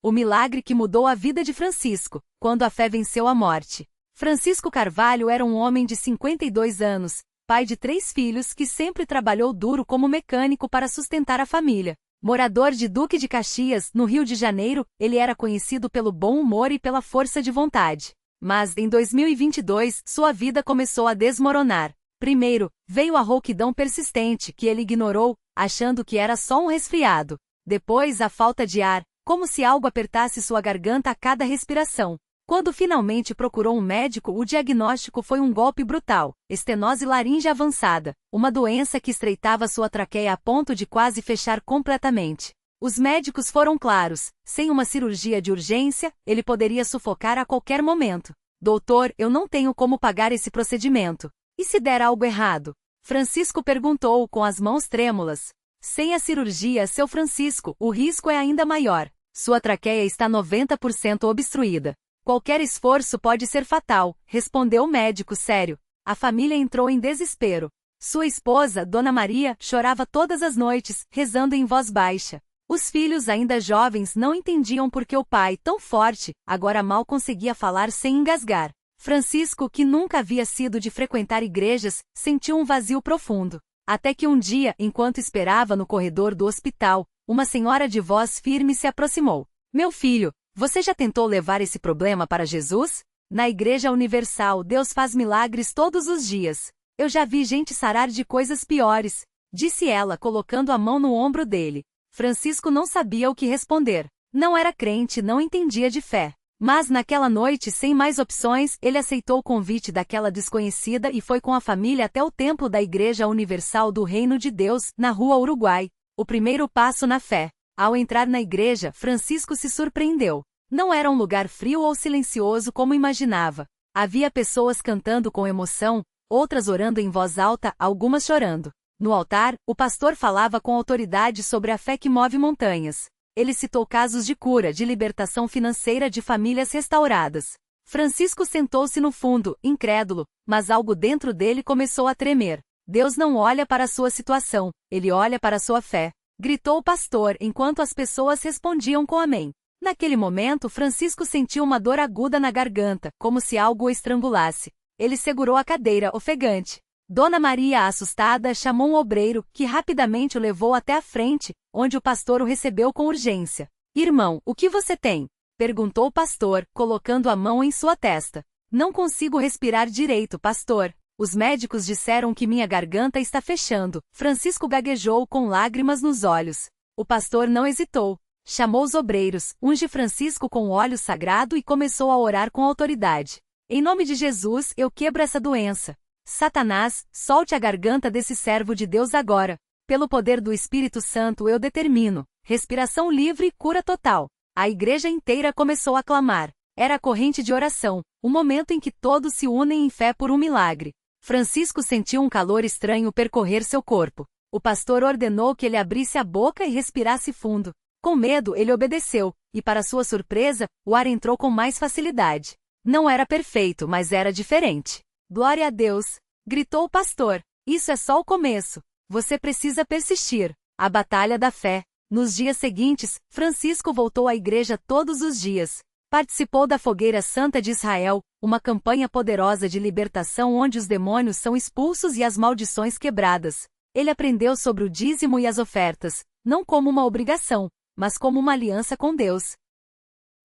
o milagre que mudou a vida de Francisco, quando a fé venceu a morte. Francisco Carvalho era um homem de 52 anos, pai de 3 filhos que sempre trabalhou duro como mecânico para sustentar a família. Morador de Duque de Caxias, no Rio de Janeiro, ele era conhecido pelo bom humor e pela força de vontade. Mas, em 2022, sua vida começou a desmoronar. Primeiro, veio a rouquidão persistente que ele ignorou, achando que era só um resfriado. Depois, a falta de ar, como se algo apertasse sua garganta a cada respiração. Quando finalmente procurou um médico, o diagnóstico foi um golpe brutal, estenose laríngea avançada, uma doença que estreitava sua traqueia a ponto de quase fechar completamente. Os médicos foram claros, sem uma cirurgia de urgência, ele poderia sufocar a qualquer momento. Doutor, eu não tenho como pagar esse procedimento. E se der algo errado? Francisco perguntou com as mãos trêmulas. Sem a cirurgia, seu Francisco, o risco é ainda maior. Sua traqueia está 90% obstruída. Qualquer esforço pode ser fatal, respondeu o médico sério. A família entrou em desespero. Sua esposa, Dona Maria, chorava todas as noites, rezando em voz baixa. Os filhos ainda jovens não entendiam por que o pai, tão forte, agora mal conseguia falar sem engasgar. Francisco, que nunca havia sido de frequentar igrejas, sentiu um vazio profundo. Até que um dia, enquanto esperava no corredor do hospital, uma senhora de voz firme se aproximou. Meu filho, você já tentou levar esse problema para Jesus? Na Igreja Universal, Deus faz milagres todos os dias. Eu já vi gente sarar de coisas piores, disse ela, colocando a mão no ombro dele. Francisco não sabia o que responder. Não era crente, não entendia de fé. Mas naquela noite, sem mais opções, ele aceitou o convite daquela desconhecida e foi com a família até o templo da Igreja Universal do Reino de Deus, na Rua Uruguai. O primeiro passo na fé. Ao entrar na igreja, Francisco se surpreendeu. Não era um lugar frio ou silencioso como imaginava. Havia pessoas cantando com emoção, outras orando em voz alta, algumas chorando. No altar, o pastor falava com autoridade sobre a fé que move montanhas. Ele citou casos de cura, de libertação financeira de famílias restauradas. Francisco sentou-se no fundo, incrédulo, mas algo dentro dele começou a tremer. Deus não olha para a sua situação, ele olha para a sua fé. Gritou o pastor enquanto as pessoas respondiam com amém. Naquele momento, Francisco sentiu uma dor aguda na garganta, como se algo o estrangulasse. Ele segurou a cadeira, ofegante. Dona Maria, assustada, chamou um obreiro, que rapidamente o levou até a frente, onde o pastor o recebeu com urgência. Irmão, o que você tem? Perguntou o pastor, colocando a mão em sua testa. Não consigo respirar direito, pastor. Os médicos disseram que minha garganta está fechando. Francisco gaguejou com lágrimas nos olhos. O pastor não hesitou. Chamou os obreiros, unge Francisco com óleo sagrado e começou a orar com autoridade. Em nome de Jesus, eu quebro essa doença. Satanás, solte a garganta desse servo de Deus agora. Pelo poder do Espírito Santo eu determino. Respiração livre e cura total. A igreja inteira começou a clamar. Era a corrente de oração, o momento em que todos se unem em fé por um milagre. Francisco sentiu um calor estranho percorrer seu corpo. O pastor ordenou que ele abrisse a boca e respirasse fundo. Com medo, ele obedeceu, e para sua surpresa, o ar entrou com mais facilidade. Não era perfeito, mas era diferente. Glória a Deus! Gritou o pastor. Isso é só o começo. Você precisa persistir. A batalha da fé. Nos dias seguintes, Francisco voltou à igreja todos os dias. Participou da Fogueira Santa de Israel, uma campanha poderosa de libertação onde os demônios são expulsos e as maldições quebradas. Ele aprendeu sobre o dízimo e as ofertas, não como uma obrigação, mas como uma aliança com Deus.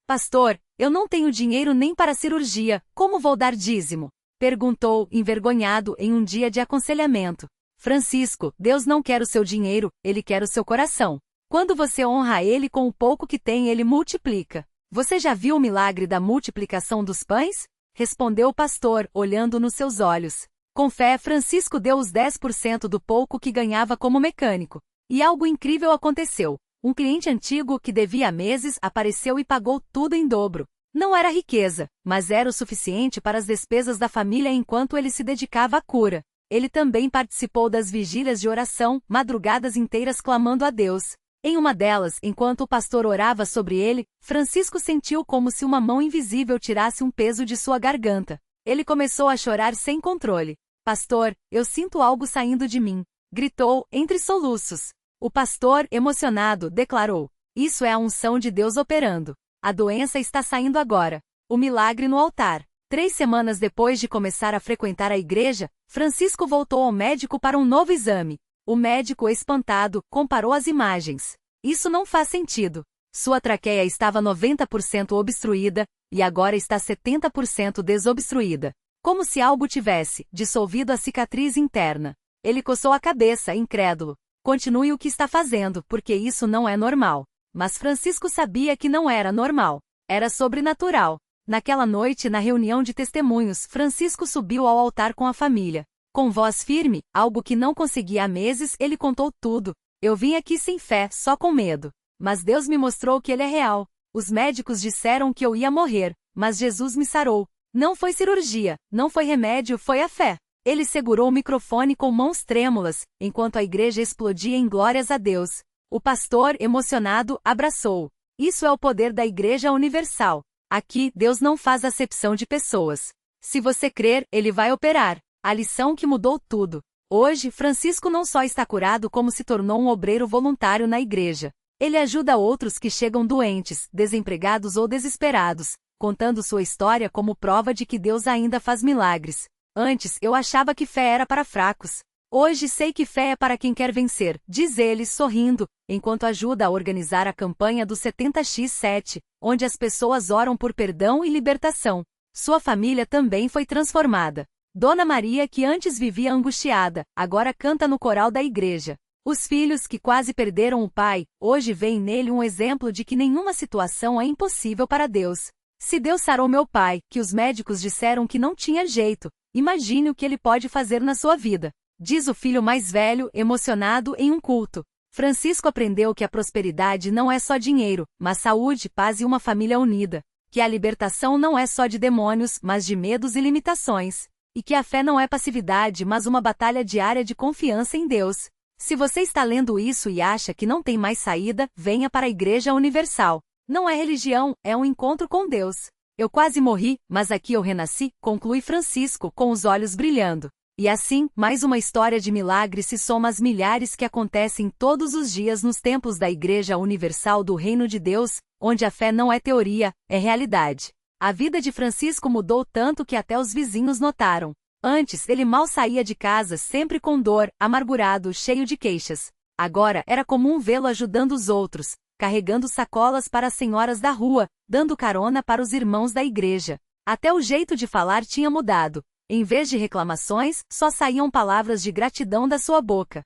Pastor, eu não tenho dinheiro nem para cirurgia, como vou dar dízimo? Perguntou, envergonhado, em um dia de aconselhamento. Francisco, Deus não quer o seu dinheiro, Ele quer o seu coração. Quando você honra Ele com o pouco que tem, Ele multiplica. Você já viu o milagre da multiplicação dos pães? Respondeu o pastor, olhando nos seus olhos. Com fé, Francisco deu os 10% do pouco que ganhava como mecânico. E algo incrível aconteceu. Um cliente antigo que devia há meses apareceu e pagou tudo em dobro. Não era riqueza, mas era o suficiente para as despesas da família enquanto ele se dedicava à cura. Ele também participou das vigílias de oração, madrugadas inteiras clamando a Deus. Em uma delas, enquanto o pastor orava sobre ele, Francisco sentiu como se uma mão invisível tirasse um peso de sua garganta. Ele começou a chorar sem controle. Pastor, eu sinto algo saindo de mim. Gritou, entre soluços. O pastor, emocionado, declarou. Isso é a unção de Deus operando. A doença está saindo agora. O milagre no altar. 3 semanas depois de começar a frequentar a igreja, Francisco voltou ao médico para um novo exame. O médico, espantado, comparou as imagens. Isso não faz sentido. Sua traqueia estava 90% obstruída, e agora está 70% desobstruída. Como se algo tivesse dissolvido a cicatriz interna. Ele coçou a cabeça, incrédulo. Continue o que está fazendo, porque isso não é normal. Mas Francisco sabia que não era normal. Era sobrenatural. Naquela noite, na reunião de testemunhos, Francisco subiu ao altar com a família. Com voz firme, algo que não conseguia há meses, ele contou tudo. Eu vim aqui sem fé, só com medo. Mas Deus me mostrou que Ele é real. Os médicos disseram que eu ia morrer, mas Jesus me sarou. Não foi cirurgia, não foi remédio, foi a fé. Ele segurou o microfone com mãos trêmulas, enquanto a igreja explodia em glórias a Deus. O pastor, emocionado, abraçou. Isso é o poder da Igreja Universal. Aqui, Deus não faz acepção de pessoas. Se você crer, Ele vai operar. A lição que mudou tudo. Hoje, Francisco não só está curado como se tornou um obreiro voluntário na igreja. Ele ajuda outros que chegam doentes, desempregados ou desesperados, contando sua história como prova de que Deus ainda faz milagres. Antes, eu achava que fé era para fracos. Hoje sei que fé é para quem quer vencer, diz ele, sorrindo, enquanto ajuda a organizar a campanha do 70x7, onde as pessoas oram por perdão e libertação. Sua família também foi transformada. Dona Maria, que antes vivia angustiada, agora canta no coral da igreja. Os filhos que quase perderam o pai, hoje veem nele um exemplo de que nenhuma situação é impossível para Deus. Se Deus sarou meu pai, que os médicos disseram que não tinha jeito, imagine o que ele pode fazer na sua vida. Diz o filho mais velho, emocionado, em um culto. Francisco aprendeu que a prosperidade não é só dinheiro, mas saúde, paz e uma família unida. Que a libertação não é só de demônios, mas de medos e limitações. E que a fé não é passividade, mas uma batalha diária de confiança em Deus. Se você está lendo isso e acha que não tem mais saída, venha para a Igreja Universal. Não é religião, é um encontro com Deus. Eu quase morri, mas aqui eu renasci, conclui Francisco, com os olhos brilhando. E assim, mais uma história de milagre se soma às milhares que acontecem todos os dias nos templos da Igreja Universal do Reino de Deus, onde a fé não é teoria, é realidade. A vida de Francisco mudou tanto que até os vizinhos notaram. Antes, ele mal saía de casa, sempre com dor, amargurado, cheio de queixas. Agora, era comum vê-lo ajudando os outros, carregando sacolas para as senhoras da rua, dando carona para os irmãos da igreja. Até o jeito de falar tinha mudado. Em vez de reclamações, só saíam palavras de gratidão da sua boca.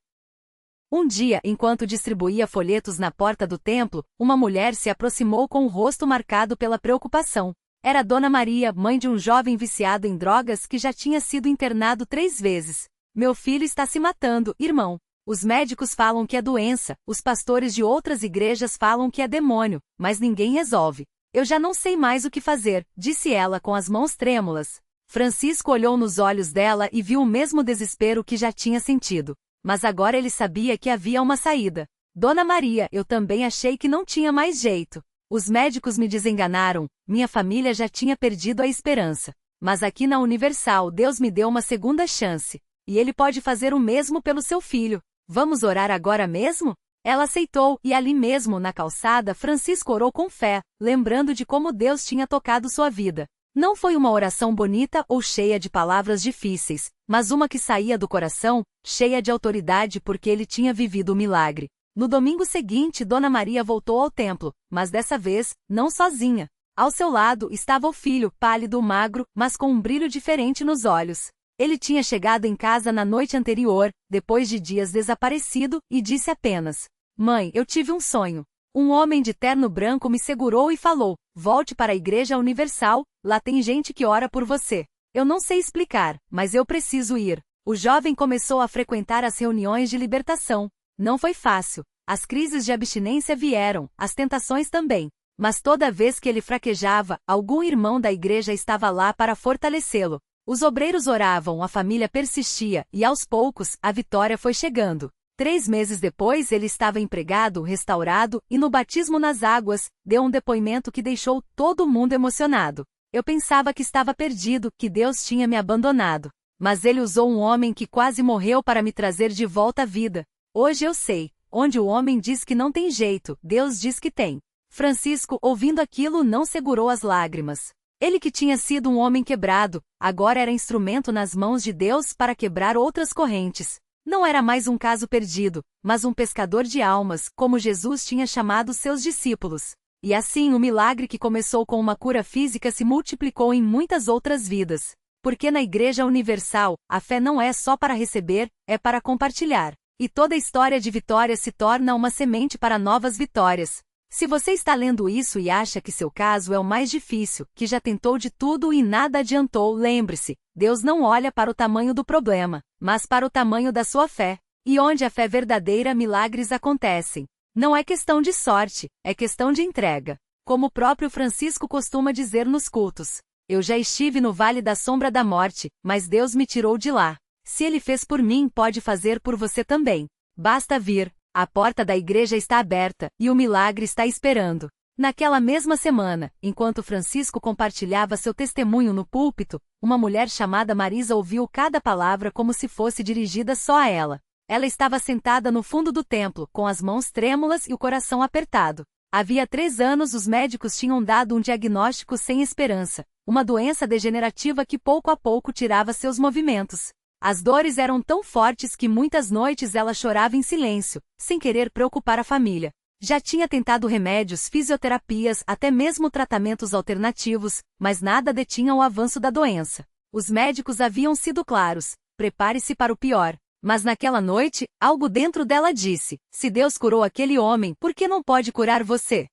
Um dia, enquanto distribuía folhetos na porta do templo, uma mulher se aproximou com o rosto marcado pela preocupação. Era Dona Maria, mãe de um jovem viciado em drogas que já tinha sido internado 3 vezes. Meu filho está se matando, irmão. Os médicos falam que é doença, os pastores de outras igrejas falam que é demônio, mas ninguém resolve. Eu já não sei mais o que fazer, disse ela com as mãos trêmulas. Francisco olhou nos olhos dela e viu o mesmo desespero que já tinha sentido. Mas agora ele sabia que havia uma saída. Dona Maria, eu também achei que não tinha mais jeito. Os médicos me desenganaram, minha família já tinha perdido a esperança. Mas aqui na Universal Deus me deu uma segunda chance. E Ele pode fazer o mesmo pelo seu filho. Vamos orar agora mesmo? Ela aceitou, e ali mesmo na calçada Francisco orou com fé, lembrando de como Deus tinha tocado sua vida. Não foi uma oração bonita ou cheia de palavras difíceis, mas uma que saía do coração, cheia de autoridade porque ele tinha vivido o milagre. No domingo seguinte, Dona Maria voltou ao templo, mas dessa vez, não sozinha. Ao seu lado estava o filho, pálido, magro, mas com um brilho diferente nos olhos. Ele tinha chegado em casa na noite anterior, depois de dias desaparecido, e disse apenas: "Mãe, eu tive um sonho. Um homem de terno branco me segurou e falou: volte para a Igreja Universal, lá tem gente que ora por você. Eu não sei explicar, mas eu preciso ir." O jovem começou a frequentar as reuniões de libertação. Não foi fácil. As crises de abstinência vieram, as tentações também. Mas toda vez que ele fraquejava, algum irmão da igreja estava lá para fortalecê-lo. Os obreiros oravam, a família persistia, e aos poucos, a vitória foi chegando. 3 meses depois ele estava empregado, restaurado, e no batismo nas águas, deu um depoimento que deixou todo mundo emocionado. Eu pensava que estava perdido, que Deus tinha me abandonado. Mas ele usou um homem que quase morreu para me trazer de volta à vida. Hoje eu sei, onde o homem diz que não tem jeito, Deus diz que tem. Francisco, ouvindo aquilo, não segurou as lágrimas. Ele que tinha sido um homem quebrado, agora era instrumento nas mãos de Deus para quebrar outras correntes. Não era mais um caso perdido, mas um pescador de almas, como Jesus tinha chamado seus discípulos. E assim o milagre que começou com uma cura física se multiplicou em muitas outras vidas. Porque na Igreja Universal, a fé não é só para receber, é para compartilhar. E toda história de vitória se torna uma semente para novas vitórias. Se você está lendo isso e acha que seu caso é o mais difícil, que já tentou de tudo e nada adiantou, lembre-se, Deus não olha para o tamanho do problema, mas para o tamanho da sua fé. E onde a fé verdadeira, milagres acontecem. Não é questão de sorte, é questão de entrega. Como o próprio Francisco costuma dizer nos cultos. Eu já estive no vale da sombra da morte, mas Deus me tirou de lá. Se Ele fez por mim, pode fazer por você também. Basta vir. A porta da igreja está aberta, e o milagre está esperando. Naquela mesma semana, enquanto Francisco compartilhava seu testemunho no púlpito, uma mulher chamada Marisa ouviu cada palavra como se fosse dirigida só a ela. Ela estava sentada no fundo do templo, com as mãos trêmulas e o coração apertado. Havia 3 anos os médicos tinham dado um diagnóstico sem esperança, uma doença degenerativa que pouco a pouco tirava seus movimentos. As dores eram tão fortes que muitas noites ela chorava em silêncio, sem querer preocupar a família. Já tinha tentado remédios, fisioterapias, até mesmo tratamentos alternativos, mas nada detinha o avanço da doença. Os médicos haviam sido claros: prepare-se para o pior. Mas naquela noite, algo dentro dela disse: se Deus curou aquele homem, por que não pode curar você?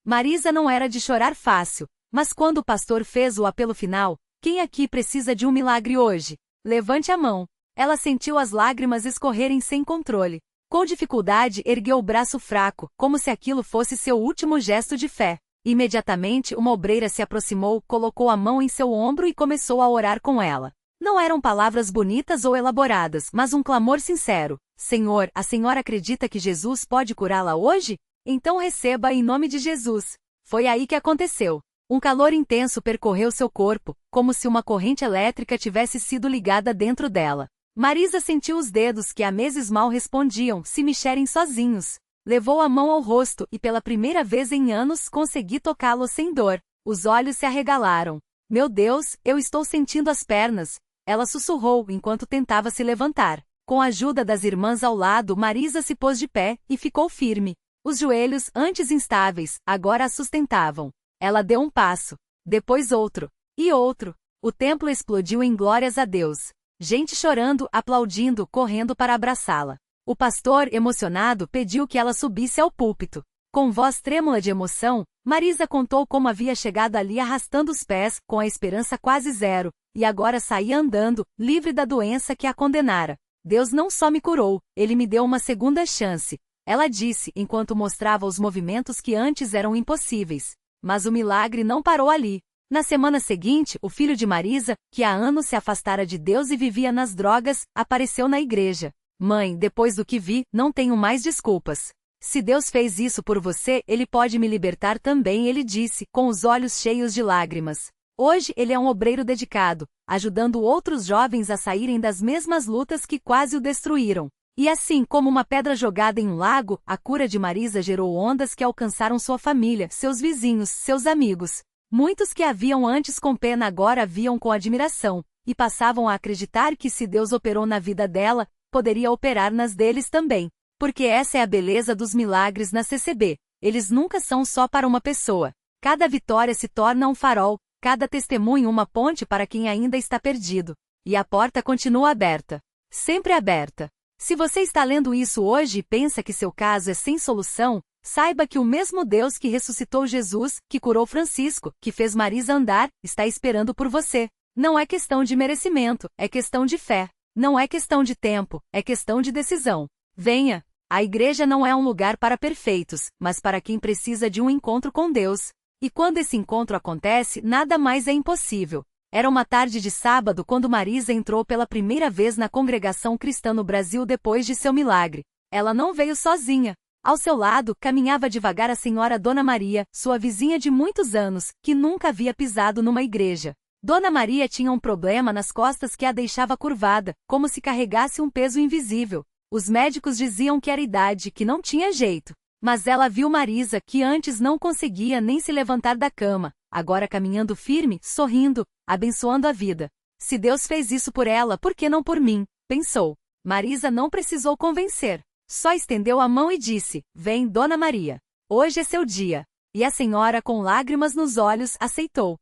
Marisa não era de chorar fácil, mas quando o pastor fez o apelo final: quem aqui precisa de um milagre hoje? Levante a mão. Ela sentiu as lágrimas escorrerem sem controle. Com dificuldade, ergueu o braço fraco, como se aquilo fosse seu último gesto de fé. Imediatamente, uma obreira se aproximou, colocou a mão em seu ombro e começou a orar com ela. Não eram palavras bonitas ou elaboradas, mas um clamor sincero: Senhor, a senhora acredita que Jesus pode curá-la hoje? Então receba em nome de Jesus. Foi aí que aconteceu. Um calor intenso percorreu seu corpo, como se uma corrente elétrica tivesse sido ligada dentro dela. Marisa sentiu os dedos que há meses mal respondiam se mexerem sozinhos. Levou a mão ao rosto e pela primeira vez em anos consegui tocá-lo sem dor. Os olhos se arregalaram. Meu Deus, eu estou sentindo as pernas. Ela sussurrou enquanto tentava se levantar. Com a ajuda das irmãs ao lado, Marisa se pôs de pé e ficou firme. Os joelhos, antes instáveis, agora a sustentavam. Ela deu um passo, depois outro, e outro. O templo explodiu em glórias a Deus. Gente chorando, aplaudindo, correndo para abraçá-la. O pastor, emocionado, pediu que ela subisse ao púlpito. Com voz trêmula de emoção, Marisa contou como havia chegado ali arrastando os pés, com a esperança quase zero, e agora saía andando, livre da doença que a condenara. Deus não só me curou, Ele me deu uma segunda chance. Ela disse, enquanto mostrava os movimentos que antes eram impossíveis. Mas o milagre não parou ali. Na semana seguinte, o filho de Marisa, que há anos se afastara de Deus e vivia nas drogas, apareceu na igreja. Mãe, depois do que vi, não tenho mais desculpas. Se Deus fez isso por você, Ele pode me libertar também, ele disse, com os olhos cheios de lágrimas. Hoje ele é um obreiro dedicado, ajudando outros jovens a saírem das mesmas lutas que quase o destruíram. E assim como uma pedra jogada em um lago, a cura de Marisa gerou ondas que alcançaram sua família, seus vizinhos, seus amigos. Muitos que haviam antes com pena agora a viam com admiração, e passavam a acreditar que se Deus operou na vida dela, poderia operar nas deles também. Porque essa é a beleza dos milagres na CCB. Eles nunca são só para uma pessoa. Cada vitória se torna um farol, cada testemunho uma ponte para quem ainda está perdido. E a porta continua aberta. Sempre aberta. Se você está lendo isso hoje e pensa que seu caso é sem solução, saiba que o mesmo Deus que ressuscitou Jesus, que curou Francisco, que fez Marisa andar, está esperando por você. Não é questão de merecimento, é questão de fé. Não é questão de tempo, é questão de decisão. Venha! A igreja não é um lugar para perfeitos, mas para quem precisa de um encontro com Deus. E quando esse encontro acontece, nada mais é impossível. Era uma tarde de sábado quando Marisa entrou pela primeira vez na congregação cristã no Brasil depois de seu milagre. Ela não veio sozinha. Ao seu lado, caminhava devagar a senhora Dona Maria, sua vizinha de muitos anos, que nunca havia pisado numa igreja. Dona Maria tinha um problema nas costas que a deixava curvada, como se carregasse um peso invisível. Os médicos diziam que era idade, que não tinha jeito. Mas ela viu Marisa, que antes não conseguia nem se levantar da cama, agora caminhando firme, sorrindo, abençoando a vida. Se Deus fez isso por ela, por que não por mim? Pensou. Marisa não precisou convencer. Só estendeu a mão e disse: Vem, Dona Maria. Hoje é seu dia. E a senhora, com lágrimas nos olhos, aceitou.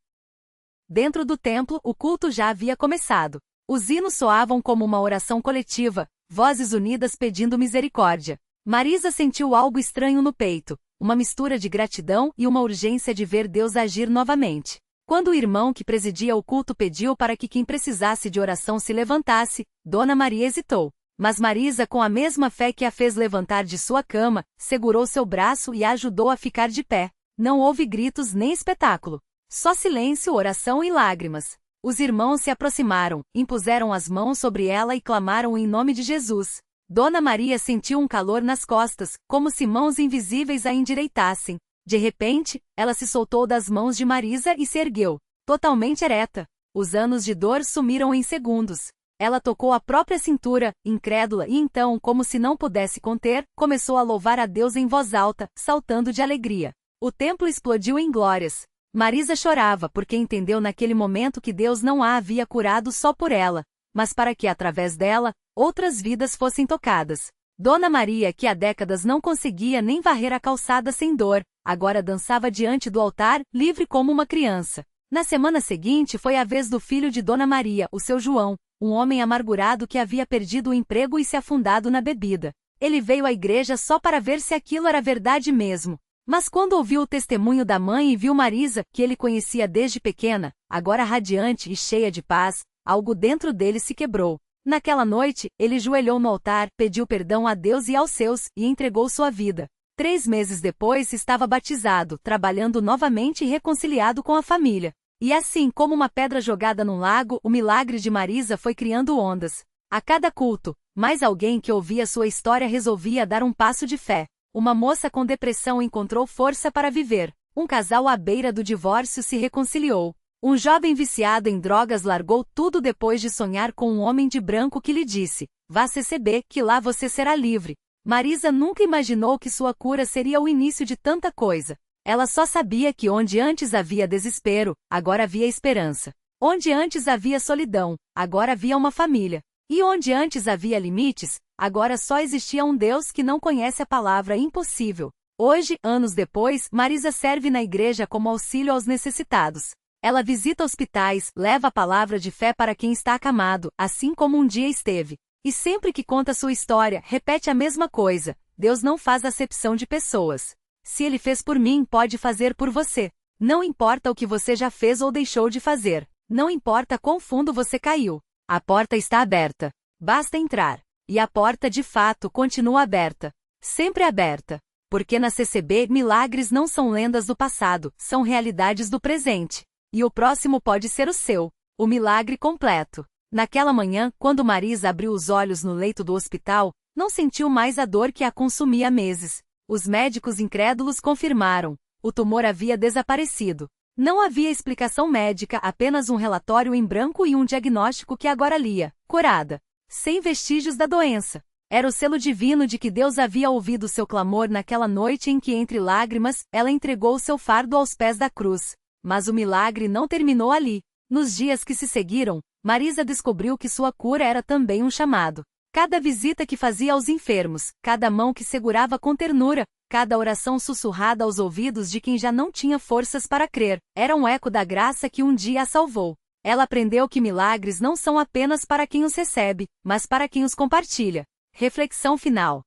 Dentro do templo, o culto já havia começado. Os hinos soavam como uma oração coletiva, vozes unidas pedindo misericórdia. Marisa sentiu algo estranho no peito, uma mistura de gratidão e uma urgência de ver Deus agir novamente. Quando o irmão que presidia o culto pediu para que quem precisasse de oração se levantasse, Dona Maria hesitou. Mas Marisa, com a mesma fé que a fez levantar de sua cama, segurou seu braço e a ajudou a ficar de pé. Não houve gritos nem espetáculo. Só silêncio, oração e lágrimas. Os irmãos se aproximaram, impuseram as mãos sobre ela e clamaram em nome de Jesus. Dona Maria sentiu um calor nas costas, como se mãos invisíveis a endireitassem. De repente, ela se soltou das mãos de Marisa e se ergueu, totalmente ereta. Os anos de dor sumiram em segundos. Ela tocou a própria cintura, incrédula, e então, como se não pudesse conter, começou a louvar a Deus em voz alta, saltando de alegria. O templo explodiu em glórias. Marisa chorava porque entendeu naquele momento que Deus não a havia curado só por ela, mas para que, através dela, outras vidas fossem tocadas. Dona Maria, que há décadas não conseguia nem varrer a calçada sem dor, agora dançava diante do altar, livre como uma criança. Na semana seguinte foi a vez do filho de Dona Maria, o seu João, um homem amargurado que havia perdido o emprego e se afundado na bebida. Ele veio à igreja só para ver se aquilo era verdade mesmo. Mas quando ouviu o testemunho da mãe e viu Marisa, que ele conhecia desde pequena, agora radiante e cheia de paz, algo dentro dele se quebrou. Naquela noite, ele joelhou no altar, pediu perdão a Deus e aos seus, e entregou sua vida. 3 meses depois estava batizado, trabalhando novamente e reconciliado com a família. E assim como uma pedra jogada num lago, o milagre de Marisa foi criando ondas. A cada culto, mais alguém que ouvia sua história resolvia dar um passo de fé. Uma moça com depressão encontrou força para viver. Um casal à beira do divórcio se reconciliou. Um jovem viciado em drogas largou tudo depois de sonhar com um homem de branco que lhe disse: Vá CCB, que lá você será livre. Marisa nunca imaginou que sua cura seria o início de tanta coisa. Ela só sabia que onde antes havia desespero, agora havia esperança. Onde antes havia solidão, agora havia uma família. E onde antes havia limites, agora só existia um Deus que não conhece a palavra impossível. Hoje, anos depois, Marisa serve na igreja como auxílio aos necessitados. Ela visita hospitais, leva a palavra de fé para quem está acamado, assim como um dia esteve. E sempre que conta sua história, repete a mesma coisa: Deus não faz acepção de pessoas. Se Ele fez por mim, pode fazer por você. Não importa o que você já fez ou deixou de fazer. Não importa quão fundo você caiu. A porta está aberta. Basta entrar. E a porta de fato continua aberta. Sempre aberta. Porque na CCB, milagres não são lendas do passado, são realidades do presente. E o próximo pode ser o seu. O milagre completo. Naquela manhã, quando Marisa abriu os olhos no leito do hospital, não sentiu mais a dor que a consumia há meses. Os médicos incrédulos confirmaram. O tumor havia desaparecido. Não havia explicação médica, apenas um relatório em branco e um diagnóstico que agora lia: curada. Sem vestígios da doença. Era o selo divino de que Deus havia ouvido seu clamor naquela noite em que, entre lágrimas, ela entregou seu fardo aos pés da cruz. Mas o milagre não terminou ali. Nos dias que se seguiram, Marisa descobriu que sua cura era também um chamado. Cada visita que fazia aos enfermos, cada mão que segurava com ternura, cada oração sussurrada aos ouvidos de quem já não tinha forças para crer, era um eco da graça que um dia a salvou. Ela aprendeu que milagres não são apenas para quem os recebe, mas para quem os compartilha. Reflexão final.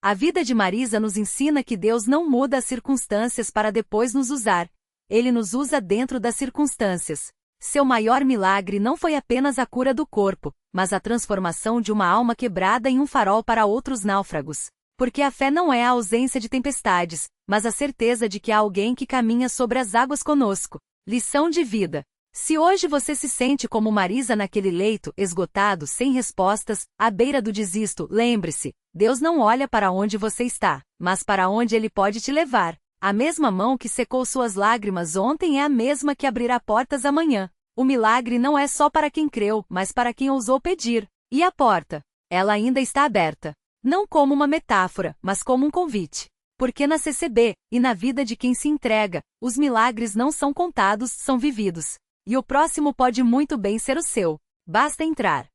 A vida de Marisa nos ensina que Deus não muda as circunstâncias para depois nos usar. Ele nos usa dentro das circunstâncias. Seu maior milagre não foi apenas a cura do corpo, mas a transformação de uma alma quebrada em um farol para outros náufragos. Porque a fé não é a ausência de tempestades, mas a certeza de que há alguém que caminha sobre as águas conosco. Lição de vida. Se hoje você se sente como Marisa naquele leito, esgotado, sem respostas, à beira do desisto, lembre-se, Deus não olha para onde você está, mas para onde Ele pode te levar. A mesma mão que secou suas lágrimas ontem é a mesma que abrirá portas amanhã. O milagre não é só para quem creu, mas para quem ousou pedir. E a porta? Ela ainda está aberta. Não como uma metáfora, mas como um convite. Porque na CCB, e na vida de quem se entrega, os milagres não são contados, são vividos. E o próximo pode muito bem ser o seu. Basta entrar.